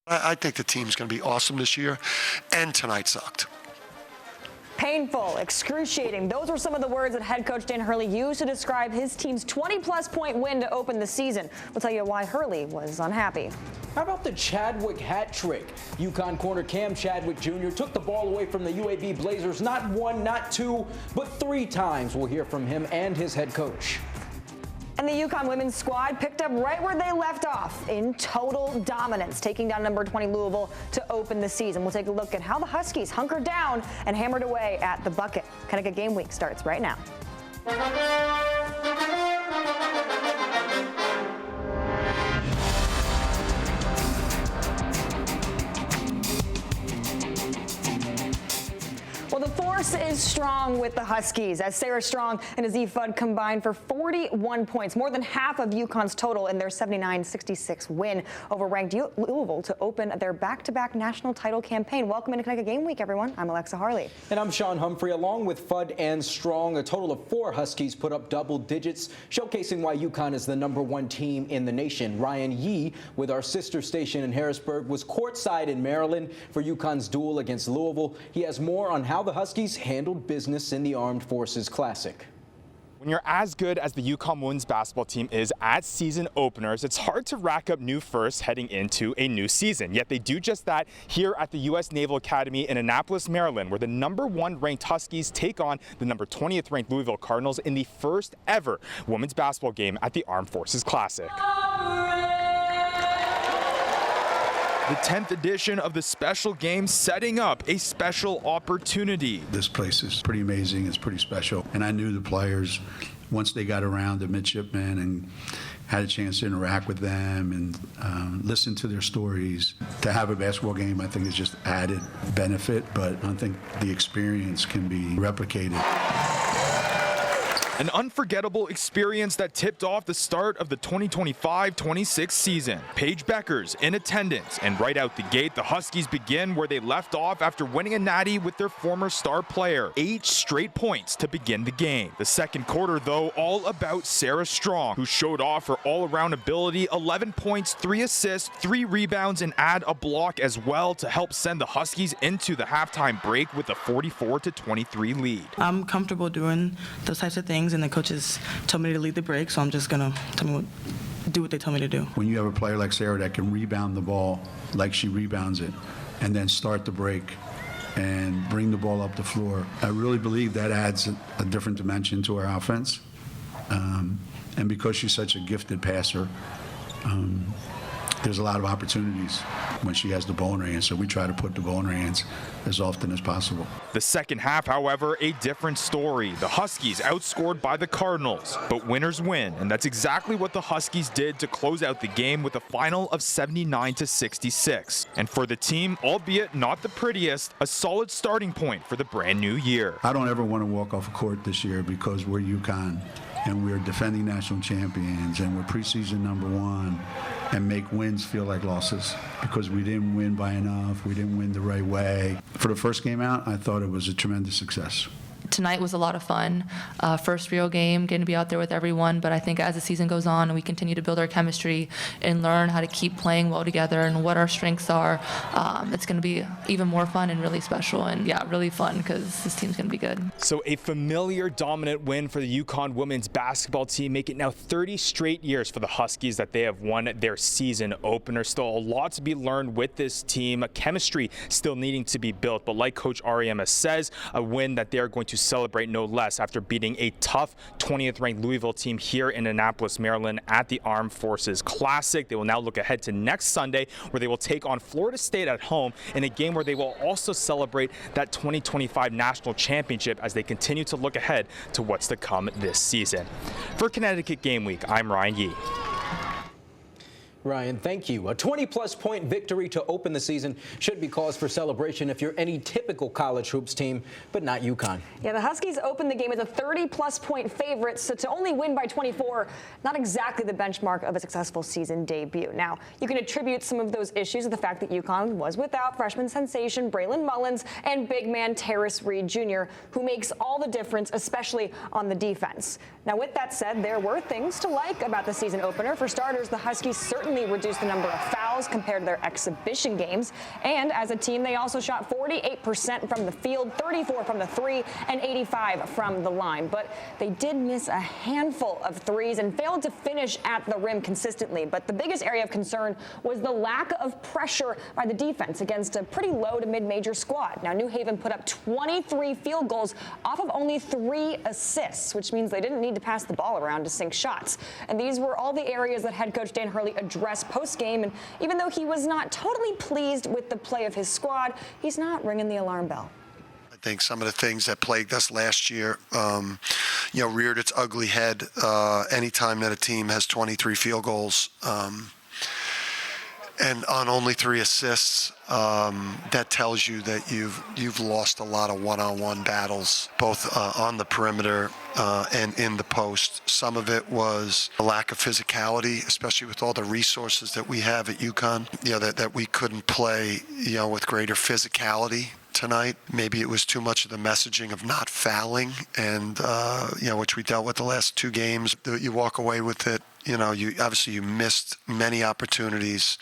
I think the team's going to be awesome this year, and tonight sucked. Painful, excruciating. Those were some of the words that head coach Dan Hurley used to describe his team's 20-plus point win to open the season. We'll tell you why Hurley was unhappy. How about the Chadwick hat trick? UConn corner Cam Chadwick Jr. took the ball away from the UAB Blazers not one, not two, but 3 times. We'll hear from him and his head coach. And the UConn women's squad picked up right where they left off in total dominance, taking down number 20 Louisville to open the season. We'll take a look at how the Huskies hunkered down and hammered away at the bucket. Connecticut Game Week starts right now. Well, the force is strong with the Huskies as Sarah Strong and Azee Fudd combined for 41 points, more than half of UConn's total in their 79-66 win over ranked Louisville to open their back-to-back national title campaign. Welcome into Connecticut Game Week, everyone. I'm Alexa Harley. And I'm Sean Humphrey. Along with Fudd and Strong, a total of 4 Huskies put up double digits, showcasing why UConn is the #1 team in the nation. Ryan Yee, with our sister station in Harrisburg, was courtside in Maryland for UConn's duel against Louisville. He has more on how the Huskies handled business in the Armed Forces Classic. When you're as good as the UConn women's basketball team is at season openers, it's hard to rack up new firsts heading into a new season. Yet they do just that here at the U.S. Naval Academy in Annapolis, Maryland, where the #1 ranked Huskies take on the #20th ranked Louisville Cardinals in the first ever women's basketball game at the Armed Forces Classic. The 10th edition of the special game setting up a special opportunity. This place is pretty amazing. It's pretty special. And I knew the players once they got around the midshipmen and had a chance to interact with them and listen to their stories. To have a basketball game, I think, is just added benefit, but I don't think the experience can be replicated. An unforgettable experience that tipped off the start of the 2025-26 season. Paige Beckers in attendance, and right out the gate, the Huskies begin where they left off after winning a natty with their former star player. 8 straight points to begin the game. The second quarter, though, all about Sarah Strong, who showed off her all-around ability, 11 points, 3 assists, 3 rebounds, and add a block as well to help send the Huskies into the halftime break with a 44-23 lead. I'm comfortable doing those types of things, and the coaches told me to lead the break, so I'm just gonna do what they told me to do. When you have a player like Sarah that can rebound the ball like she rebounds it and then start the break and bring the ball up the floor, I really believe that adds a different dimension to our offense. And because she's such a gifted passer, there's a lot of opportunities when she has the ball in her hands, so we try to put the ball in her hands as often as possible. The second half, however, a different story. The Huskies outscored by the Cardinals, but winners win, and that's exactly what the Huskies did to close out the game with a final of 79-66. And for the team, albeit not the prettiest, a solid starting point for the brand new year. I don't ever want to walk off a court this year because we're UConn and we're defending national champions and we're preseason #1 and make wins feel like losses because we didn't win by enough, we didn't win the right way. For the first game out, I thought it was a tremendous success. Tonight was a lot of fun. First real game, getting to be out there with everyone, but I think as the season goes on and we continue to build our chemistry and learn how to keep playing well together and what our strengths are, it's going to be even more fun and really special and, yeah, really fun because this team's going to be good. So a familiar dominant win for the UConn women's basketball team, make it now 30 straight years for the Huskies that they have won their season opener. Still a lot to be learned with this team, chemistry still needing to be built, but like Coach Ariema says, a win that they're going to celebrate no less after beating a tough 20th ranked Louisville team here in Annapolis, Maryland at the Armed Forces Classic. They will now look ahead to next Sunday where they will take on Florida State at home in a game where they will also celebrate that 2025 national championship as they continue to look ahead to what's to come this season. For Connecticut Game Week, I'm Ryan Yee. Ryan, thank you. A 20-plus point victory to open the season should be cause for celebration if you're any typical college hoops team, but not UConn. Yeah, the Huskies opened the game as a 30-plus point favorite, so to only win by 24, not exactly the benchmark of a successful season debut. Now, you can attribute some of those issues to the fact that UConn was without freshman sensation Braylon Mullins and big man Terrace Reed Jr., who makes all the difference, especially on the defense. Now, with that said, there were things to like about the season opener. For starters, the Huskies certainly significantly reduced the number of fouls compared to their exhibition games. And as a team, they also shot 48% from the field, 34 from the three, and 85 from the line. But they did miss a handful of threes and failed to finish at the rim consistently. But the biggest area of concern was the lack of pressure by the defense against a pretty low to mid-major squad. Now, New Haven put up 23 field goals off of only 3 assists, which means they didn't need to pass the ball around to sink shots. And these were all the areas that head coach Dan Hurley addressed post-game. And even though he was not totally pleased with the play of his squad, he's not ringing the alarm bell. I think some of the things that plagued us last year, reared its ugly head anytime that a team has 23 field goals and on only 3 assists. That tells you that you've lost a lot of one-on-one battles, both on the perimeter and in the post. Some of it was a lack of physicality, especially with all the resources that we have at UConn. That we couldn't play, with greater physicality tonight. Maybe it was too much of the messaging of not fouling, and which we dealt with the last 2 games. You walk away with it. You missed many opportunities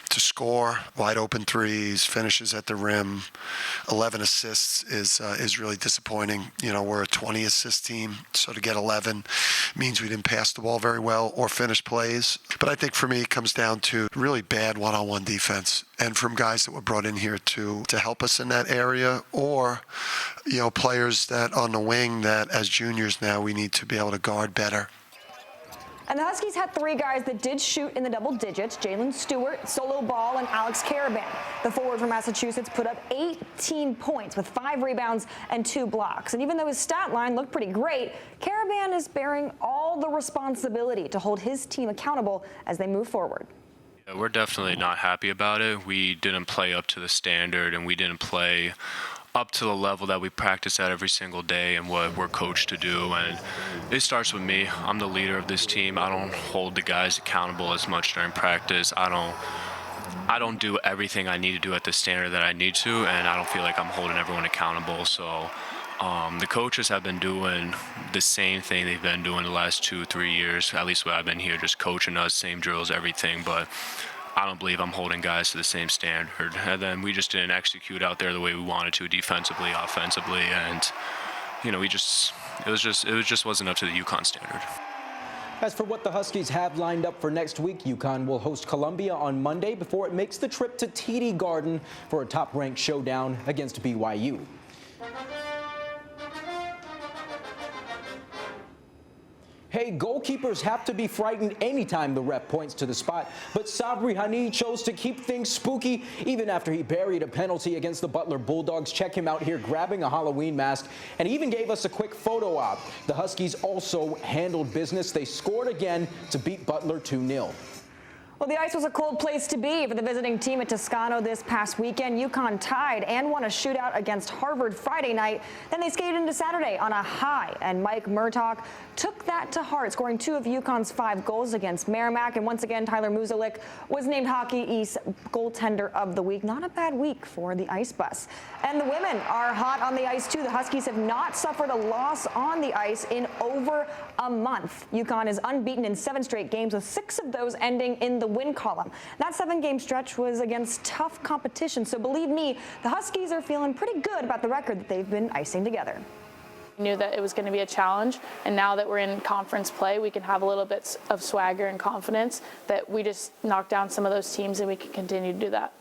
to score, wide open threes, finishes at the rim. 11 assists is really disappointing. We're a 20 assist team, so to get 11 means we didn't pass the ball very well or finish plays. But I think for me it comes down to really bad one-on-one defense, and from guys that were brought in here to help us in that area, or players that on the wing that as juniors now we need to be able to guard better. And the Huskies had 3 guys that did shoot in the double digits: Jalen Stewart, Solo Ball, and Alex Caravan. The forward from Massachusetts put up 18 points with 5 rebounds and 2 blocks. And even though his stat line looked pretty great, Caravan is bearing all the responsibility to hold his team accountable as they move forward. Yeah, we're definitely not happy about it. We didn't play up to the standard, and we didn't play up to the level that we practice at every single day and what we're coached to do. And it starts with me. I'm the leader of this team. I don't hold the guys accountable as much during practice. I don't do everything I need to do at the standard that I need to, and I don't feel like I'm holding everyone accountable. So the coaches have been doing the same thing they've been doing the last 2-3 years, at least when I've been here, just coaching us, same drills, everything. But I don't believe I'm holding guys to the same standard. And then we just didn't execute out there the way we wanted to, defensively, offensively, and it just wasn't up to the UConn standard. As for what the Huskies have lined up for next week, UConn will host Columbia on Monday before it makes the trip to TD Garden for a top-ranked showdown against BYU. Hey, goalkeepers have to be frightened anytime the ref points to the spot, but Sabri Hani chose to keep things spooky even after he buried a penalty against the Butler Bulldogs. Check him out here grabbing a Halloween mask, and he even gave us a quick photo op. The Huskies also handled business. They scored again to beat Butler 2-0. Well, the ice was a cold place to be for the visiting team at Toscano this past weekend. UConn tied and won a shootout against Harvard Friday night. Then they skated into Saturday on a high, and Mike Murtaugh took that to heart, scoring 2 of UConn's 5 goals against Merrimack. And once again, Tyler Muzelik was named Hockey East Goaltender of the Week. Not a bad week for the Ice Bus. And the women are hot on the ice, too. The Huskies have not suffered a loss on the ice in over a month. UConn is unbeaten in 7 straight games, with 6 of those ending in the win column. That 7-game stretch was against tough competition, so believe me, the Huskies are feeling pretty good about the record that they've been icing together. We knew that it was going to be a challenge, and now that we're in conference play, we can have a little bit of swagger and confidence that we just knock down some of those teams, and we can continue to do that.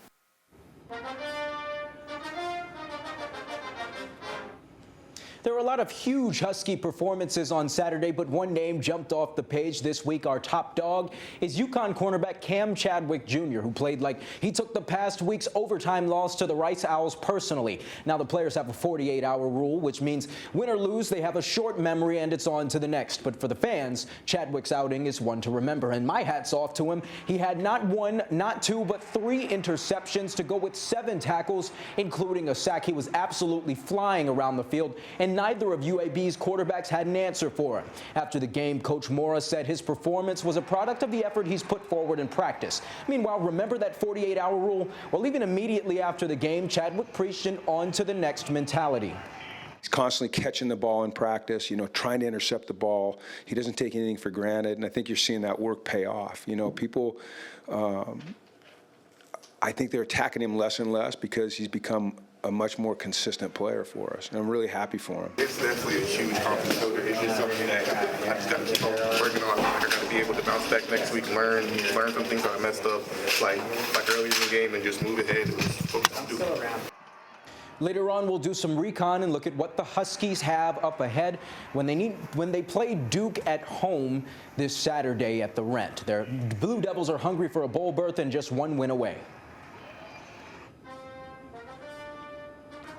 There were a lot of huge Husky performances on Saturday, but one name jumped off the page this week. Our top dog is UConn cornerback Cam Chadwick Jr., who played like he took the past week's overtime loss to the Rice Owls personally. Now the players have a 48-hour rule, which means win or lose, they have a short memory and it's on to the next. But for the fans, Chadwick's outing is one to remember, and my hat's off to him. He had not 1, not 2, but 3 interceptions to go with 7 tackles, including a sack. He was absolutely flying around the field, and neither of UAB's quarterbacks had an answer for him. After the game, Coach Mora said his performance was a product of the effort he's put forward in practice. Meanwhile, remember that 48-hour rule? Well, even immediately after the game, Chadwick preached an on to the next mentality. He's constantly catching the ball in practice, trying to intercept the ball. He doesn't take anything for granted, and I think you're seeing that work pay off. People, I think they're attacking him less and less because he's become a much more consistent player for us, and I'm really happy for him. It's definitely a huge confidence builder. It's just something that I just got to keep on working on. I got to be able to bounce back next week, learn some things that I messed up, like earlier in the game, and just move ahead and focus on doing it. Later on, we'll do some recon and look at what the Huskies have up ahead when they play Duke at home this Saturday at the Rent. Their Blue Devils are hungry for a bowl berth and just one win away.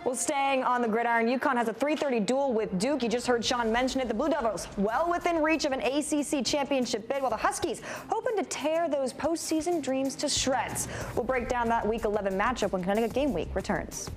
Well, staying on the gridiron, UConn has a 3:30 duel with Duke. You just heard Sean mention it. The Blue Devils well within reach of an ACC championship bid, while the Huskies hoping to tear those postseason dreams to shreds. We'll break down that Week 11 matchup when Connecticut Game Week returns.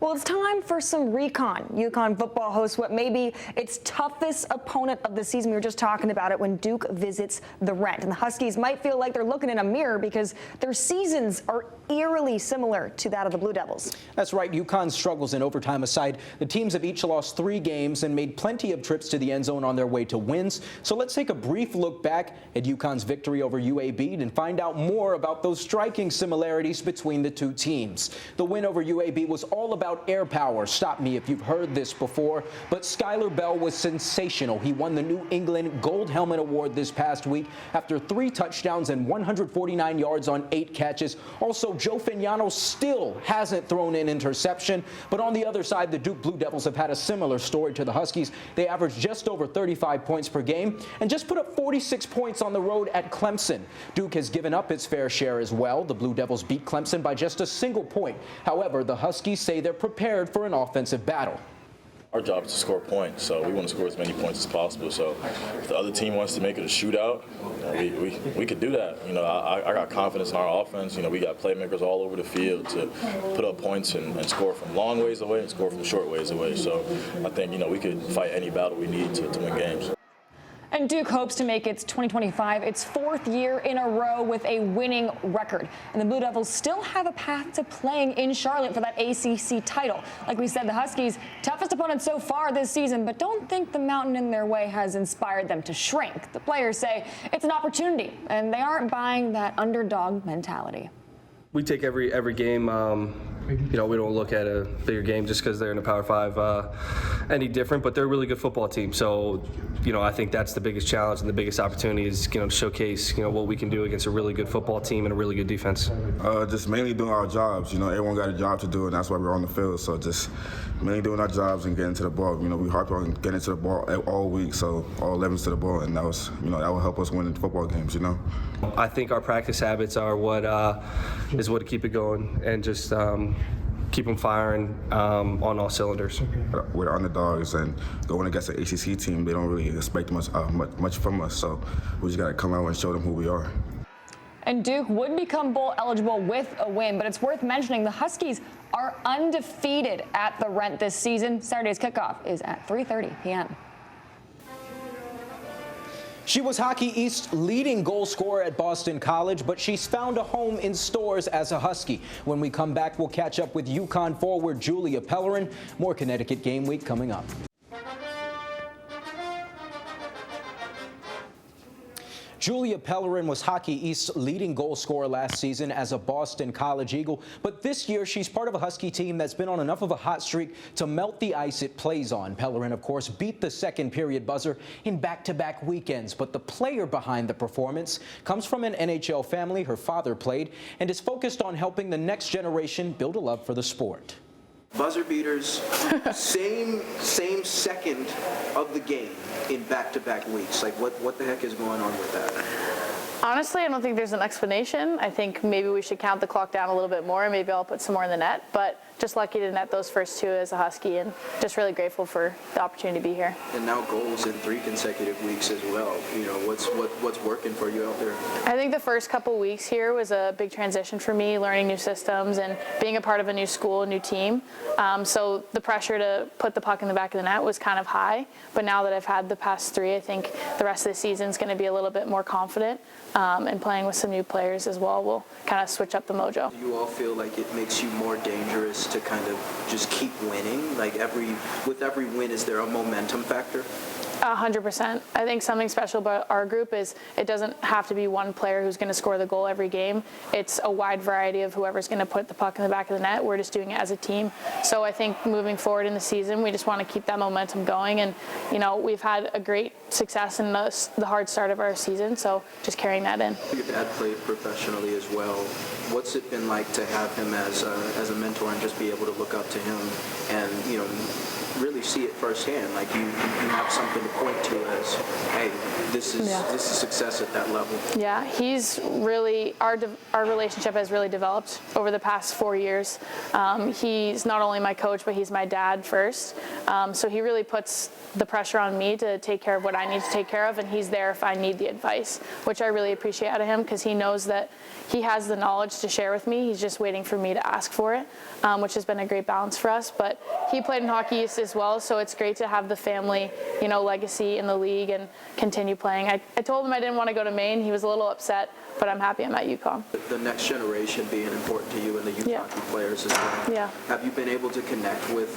Well, it's time for some recon. UConn football hosts what may be its toughest opponent of the season. We were just talking about it when Duke visits the Rent. And the Huskies might feel like they're looking in a mirror because their seasons are eerily similar to that of the Blue Devils. That's right. UConn's struggles in overtime aside, the teams have each lost 3 games and made plenty of trips to the end zone on their way to wins. So let's take a brief look back at UConn's victory over UAB and find out more about those striking similarities between the two teams. The win over UAB was all about air power. Stop me if you've heard this before, but Skylar Bell was sensational. He won the New England Gold Helmet Award this past week after 3 touchdowns and 149 yards on 8 catches. Also, Joe Fignano still hasn't thrown an interception, but on the other side, the Duke Blue Devils have had a similar story to the Huskies. They averaged just over 35 points per game and just put up 46 points on the road at Clemson. Duke has given up its fair share as well. The Blue Devils beat Clemson by just a single point. However, the Huskies say they're prepared for an offensive battle. Our job is to score points, so we want to score as many points as possible. So if the other team wants to make it a shootout, we could do that. I got confidence in our offense. We got playmakers all over the field to put up points and score from long ways away and score from short ways away. So I think, we could fight any battle we need to win games. And Duke hopes to make its 2025 its 4th year in a row with a winning record. And the Blue Devils still have a path to playing in Charlotte for that ACC title. Like we said, the Huskies, toughest opponent so far this season, but don't think the mountain in their way has inspired them to shrink. The players say it's an opportunity, and they aren't buying that underdog mentality. We take every game. We don't look at a bigger game just because they're in the Power 5 any different, but they're a really good football team. So, I think that's the biggest challenge and the biggest opportunity is, to showcase, what we can do against a really good football team and a really good defense. Just mainly doing our jobs. Everyone got a job to do, and that's why we're on the field. So just mainly doing our jobs and getting to the ball. We harped on getting to the ball all week, so all 11s to the ball, and that was, that will help us win the football games. I think our practice habits are what is what to keep it going and just keep them firing on all cylinders. We're underdogs, and going against an ACC team, they don't really expect much from us. So we just got to come out and show them who we are. And Duke would become bowl eligible with a win, but it's worth mentioning the Huskies are undefeated at the Rent this season. Saturday's kickoff is at 3:30 p.m. She was Hockey East's leading goal scorer at Boston College, but she's found a home in stores as a Husky. When we come back, we'll catch up with UConn forward Julia Pellerin. More Connecticut Game Week coming up. Julia Pellerin was Hockey East's leading goal scorer last season as a Boston College Eagle, but this year she's part of a Husky team that's been on enough of a hot streak to melt the ice it plays on. Pellerin, of course, beat the second period buzzer in back-to-back weekends, but the player behind the performance comes from an NHL family her father played and is focused on helping the next generation build a love for the sport. Buzzer beaters, same second of the game in back-to-back weeks. Like, what the heck is going on with that? Honestly, I don't think there's an explanation. I think maybe we should count the clock down a little bit more. Maybe I'll put some more in the net. But just lucky to net those first 2 as a Husky, and just really grateful for the opportunity to be here. And now goals in 3 consecutive weeks as well. What's working for you out there? I think the first couple weeks here was a big transition for me, learning new systems and being a part of a new school, a new team. So the pressure to put the puck in the back of the net was kind of high. But now that I've had the past 3, I think the rest of the season is going to be a little bit more confident. and playing with some new players as well will kind of switch up the mojo. Do you all feel like it makes you more dangerous to kind of just keep winning? Like with every win, is there a momentum factor? 100%. I think something special about our group is it doesn't have to be one player who's going to score the goal every game. It's a wide variety of whoever's going to put the puck in the back of the net. We're just doing it as a team. So I think moving forward in the season, we just want to keep that momentum going. And, we've had a great success in the hard start of our season, so just carrying that in. Your dad played professionally as well. What's it been like to have him as a mentor and just be able to look up to him and, really see it firsthand? Like you have something to point to as, hey, this is success at that level. Yeah, he's really our relationship has really developed over the past 4 years. He's not only my coach, but he's my dad first. So he really puts the pressure on me to take care of what I need to take care of, and he's there if I need the advice, which I really appreciate out of him because he knows that he has the knowledge to share with me. He's just waiting for me to ask for it, which has been a great balance for us. But he played in Hockey East as well, so it's great to have the family, legacy in the league and continue playing. I told him I didn't want to go to Maine. He was a little upset, but I'm happy I'm at UConn. The next generation being important to you and the youth hockey players as well. Yeah. Have you been able to connect with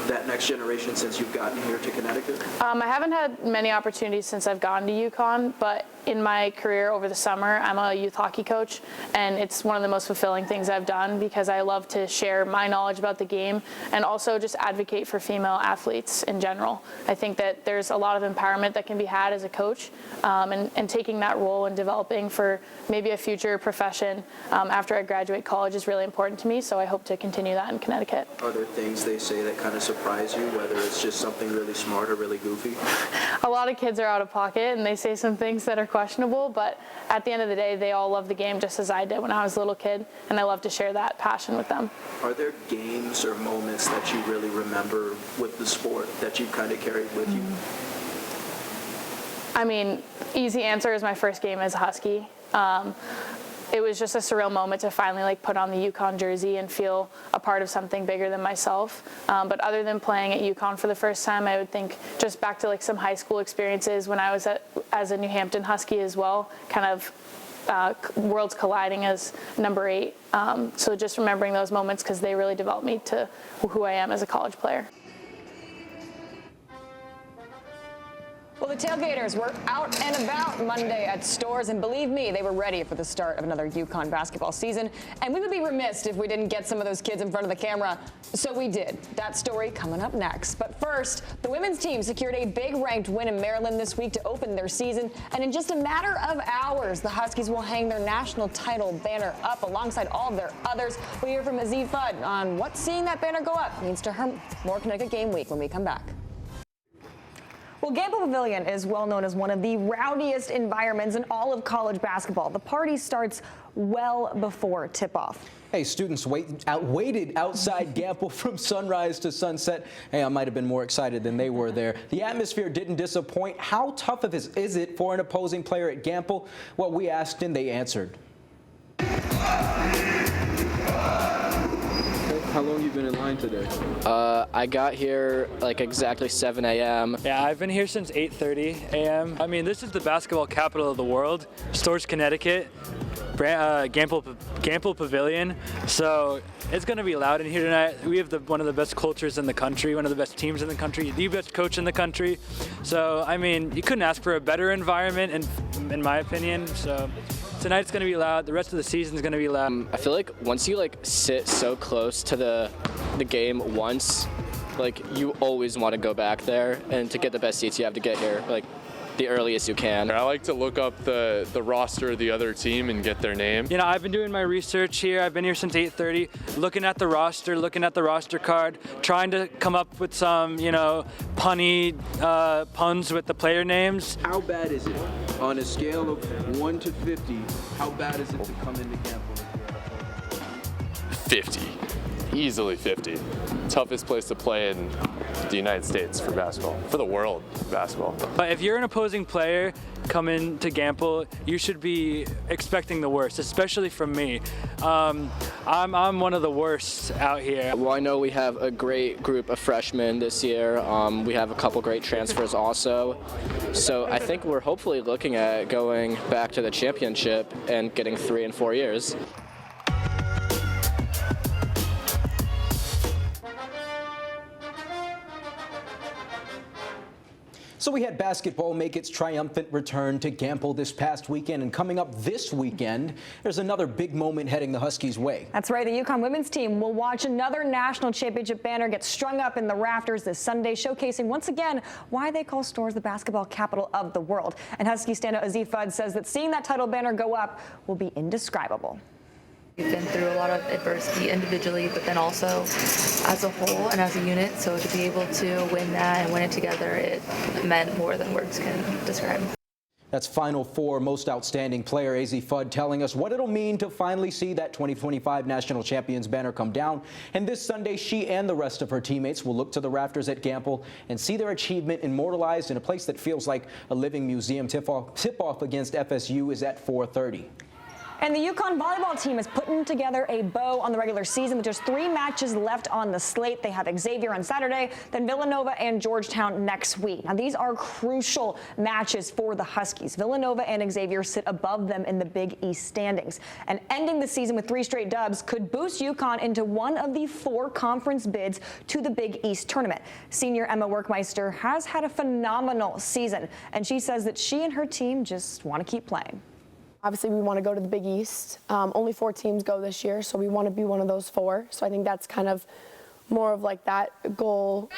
that next generation since you've gotten here to Connecticut? I haven't had many opportunities since I've gone to UConn, but in my career over the summer, I'm a youth hockey coach, and it's one of the most fulfilling things I've done because I love to share my knowledge about the game and also just advocate for female athletes in general. I think that there's a lot of empowerment that can be had as a coach, and taking that role and developing for maybe a future profession after I graduate college is really important to me, so I hope to continue that in Connecticut. Are there things they say that kind of surprise you, whether it's just something really smart or really goofy? A lot of kids are out of pocket and they say some things that are questionable, but at the end of the day, they all love the game just as I did when I was a little kid, and I love to share that passion with them. Are there games or moments that you really remember with the sport that you kind of carried with you? I mean, easy answer is my first game as a Husky. It was just a surreal moment to finally put on the UConn jersey and feel a part of something bigger than myself. But other than playing at UConn for the first time, I would think just back to some high school experiences when I was as a New Hampton Husky as well, kind of worlds colliding as number 8. So just remembering those moments because they really developed me to who I am as a college player. Well, the tailgaters were out and about Monday at stores, and believe me, they were ready for the start of another UConn basketball season. And we would be remiss if we didn't get some of those kids in front of the camera. So we did. That story coming up next. But first, the women's team secured a big ranked win in Maryland this week to open their season. And in just a matter of hours, the Huskies will hang their national title banner up alongside all of their others. We'll hear from Aziz Fudd on what seeing that banner go up means to her. More Connecticut Game Week when we come back. Well, Gamble Pavilion is well known as one of the rowdiest environments in all of college basketball. The party starts well before tip-off. Hey, students waited outside Gamble from sunrise to sunset. Hey, I might have been more excited than they were there. The atmosphere didn't disappoint. How tough is it for an opposing player at Gamble? Well, we asked and they answered. How long have you been in line today? I got here exactly 7 a.m. Yeah, I've been here since 8:30 a.m. I mean, this is the basketball capital of the world, Storrs, Connecticut, Gamble Pavilion. So it's going to be loud in here tonight. We have one of the best cultures in the country, one of the best teams in the country, the best coach in the country. So, I mean, you couldn't ask for a better environment, in my opinion. So tonight's going to be loud. The rest of the season's going to be loud. I feel like once you sit so close to the game once, you always want to go back there, and to get the best seats you have to get here the earliest you can. I like to look up the roster of the other team and get their name. You know, I've been doing my research here. I've been here since 8:30, looking at the roster card, trying to come up with some, punny puns with the player names. How bad is it? On a scale of 1 to 50, how bad is it to come into Gamble? 50. Easily 50. Toughest place to play in the United States for basketball, for the world of basketball. But if you're an opposing player come into Gamble, you should be expecting the worst, especially from me. I'm one of the worst out here. Well, I know we have a great group of freshmen this year. We have a couple great transfers also. So I think we're hopefully looking at going back to the championship and getting 3 and 4 years. So we had basketball make its triumphant return to Gamble this past weekend, and coming up this weekend, there's another big moment heading the Huskies' way. That's right. The UConn women's team will watch another national championship banner get strung up in the rafters this Sunday, showcasing once again why they call Storrs the basketball capital of the world. And Husky standout Azif Fudd says that seeing that title banner go up will be indescribable. We've been through a lot of adversity individually, but then also as a whole and as a unit. So to be able to win that and win it together, it meant more than words can describe. That's Final Four Most Outstanding Player Azif Fudd telling us what it'll mean to finally see that 2025 National Champions banner come down. And this Sunday, she and the rest of her teammates will look to the rafters at Gamble and see their achievement immortalized in a place that feels like a living museum. Tip-off against FSU is at 4:30. And the UConn volleyball team is putting together a bow on the regular season with just 3 matches left on the slate. They have Xavier on Saturday, then Villanova and Georgetown next week. Now, these are crucial matches for the Huskies. Villanova and Xavier sit above them in the Big East standings. And ending the season with 3 straight dubs could boost UConn into one of the 4 conference bids to the Big East tournament. Senior Emma Werkmeister has had a phenomenal season, and she says that she and her team just want to keep playing. Obviously, we want to go to the Big East. Only 4 teams go this year, so we want to be one of those 4. So I think that's kind of more of like that goal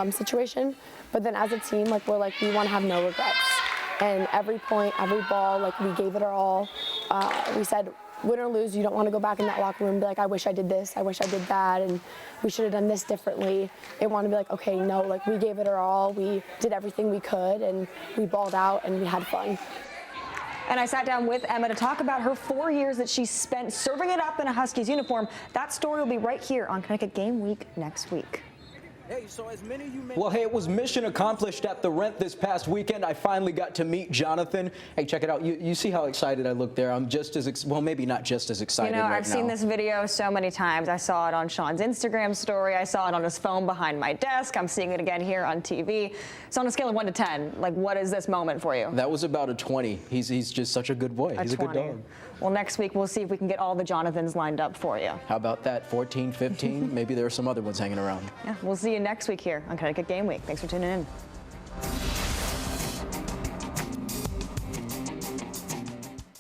situation. But then as a team, like we want to have no regrets. And every point, every ball, like we gave it our all. We said, win or lose, you don't want to go back in that locker room and be like, I wish I did this, I wish I did that, and we should have done this differently. They want to be like, okay, no, like we gave it our all. We did everything we could, and we balled out, and we had fun. And I sat down with Emma to talk about her 4 years that she spent serving it up in a Huskies uniform. That story will be right here on Connecticut Game Week next week. Well, hey, it was mission accomplished at the Rent this past weekend. I finally got to meet Jonathan. Hey, check it out. You see how excited I look there? I'm just as, well, maybe not just as excited right now. I've seen this video so many times. I saw it on Sean's Instagram story. I saw it on his phone behind my desk. I'm seeing it again here on TV. So on a scale of 1 to 10, like, what is this moment for you? That was about a 20. He's just such a good boy. He's a good dog. Well, next week we'll see if we can get all the Jonathans lined up for you. How about that? 14, 15? Maybe there are some other ones hanging around. Yeah, we'll see you next week here on Connecticut Game Week. Thanks for tuning in.